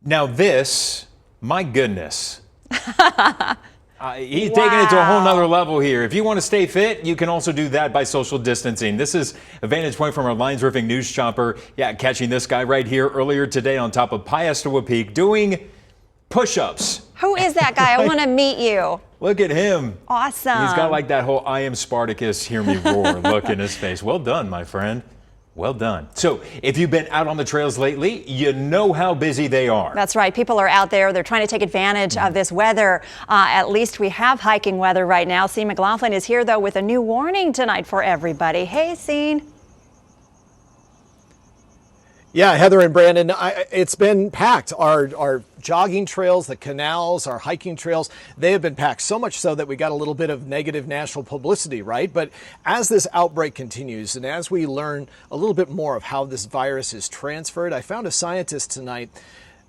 Now this, my goodness. He's taking it to a whole nother level here. If you want to stay fit, you can also do that by social distancing. This is a vantage point from our Lines Roofing news chopper. Yeah, catching this guy right here earlier today on top of Piestewa Peak doing push-ups. Who is that guy? I want to meet you. Look at him. Awesome. He's got like that whole I am Spartacus, hear me roar look in his face. Well done, my friend. Well done. So if you've been out on the trails lately, you know how busy they are. That's right. People are out there. They're trying to take advantage of this weather. At least we have hiking weather right now. Sean McLaughlin is here, though, with a new warning tonight for everybody. Hey, Sean. Yeah, Heather and Brandon, it's been packed. Our jogging trails, the canals, our hiking trails, they have been packed, so much so that we got a little bit of negative national publicity, right? But as this outbreak continues and as we learn a little bit more of how this virus is transferred, I found a scientist tonight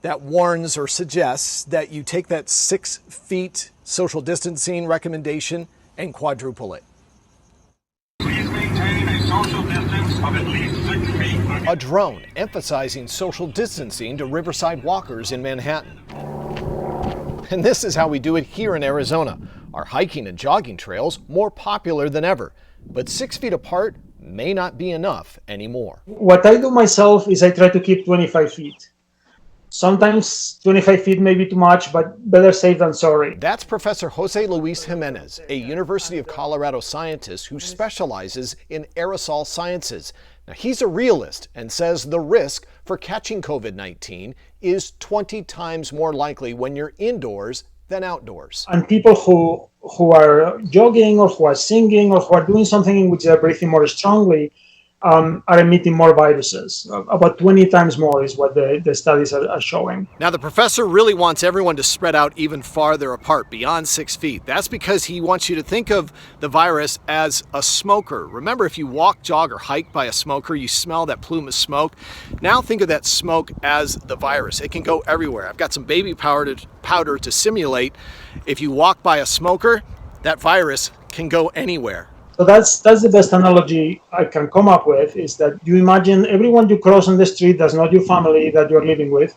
that warns or suggests that you take that 6 feet social distancing recommendation and quadruple it. Please maintain a social distance of at least 6 feet. A drone emphasizing social distancing to Riverside walkers in Manhattan. And this is how we do it here in Arizona. Our hiking and jogging trails more popular than ever, but 6 feet apart may not be enough anymore. What I do myself is I try to keep 25 feet. Sometimes 25 feet may be too much, but better safe than sorry. That's Professor Jose Luis Jimenez, a University of Colorado scientist who specializes in aerosol sciences. Now, he's a realist and says the risk for catching COVID-19 is 20 times more likely when you're indoors than outdoors. And people who are jogging or who are singing or who are doing something in which they're breathing more strongly are emitting more viruses. About 20 times more is what the studies are showing. Now, the professor really wants everyone to spread out even farther apart, beyond 6 feet. That's because he wants you to think of the virus as a smoker. Remember, if you walk, jog, or hike by a smoker, you smell that plume of smoke. Now think of that smoke as the virus. It can go everywhere. I've got some baby powder to simulate. If you walk by a smoker, that virus can go anywhere. So that's the best analogy I can come up with, is that you imagine everyone you cross on the street that's not your family that you're living with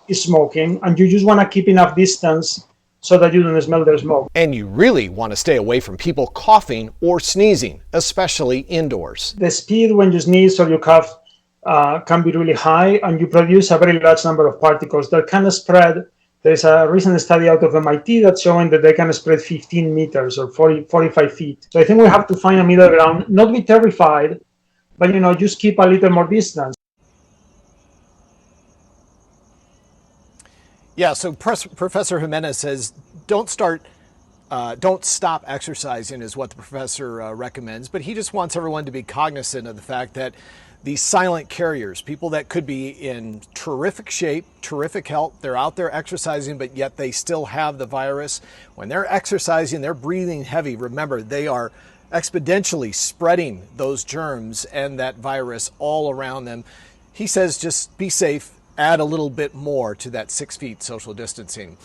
is smoking, and you just want to keep enough distance so that you don't smell their smoke. And you really want to stay away from people coughing or sneezing, especially indoors. The speed when you sneeze or you cough can be really high, and you produce a very large number of particles that can spread. There's a recent study out of MIT that's showing that they can spread 15 meters or 45 feet. So I think we have to find a middle ground, not be terrified, but just keep a little more distance. Yeah, so Professor Jimenez says don't stop exercising is what the professor recommends, but he just wants everyone to be cognizant of the fact that these silent carriers, people that could be in terrific shape, terrific health, they're out there exercising, but yet they still have the virus. When they're exercising, they're breathing heavy. Remember, they are exponentially spreading those germs and that virus all around them. He says just be safe, add a little bit more to that 6 feet social distancing.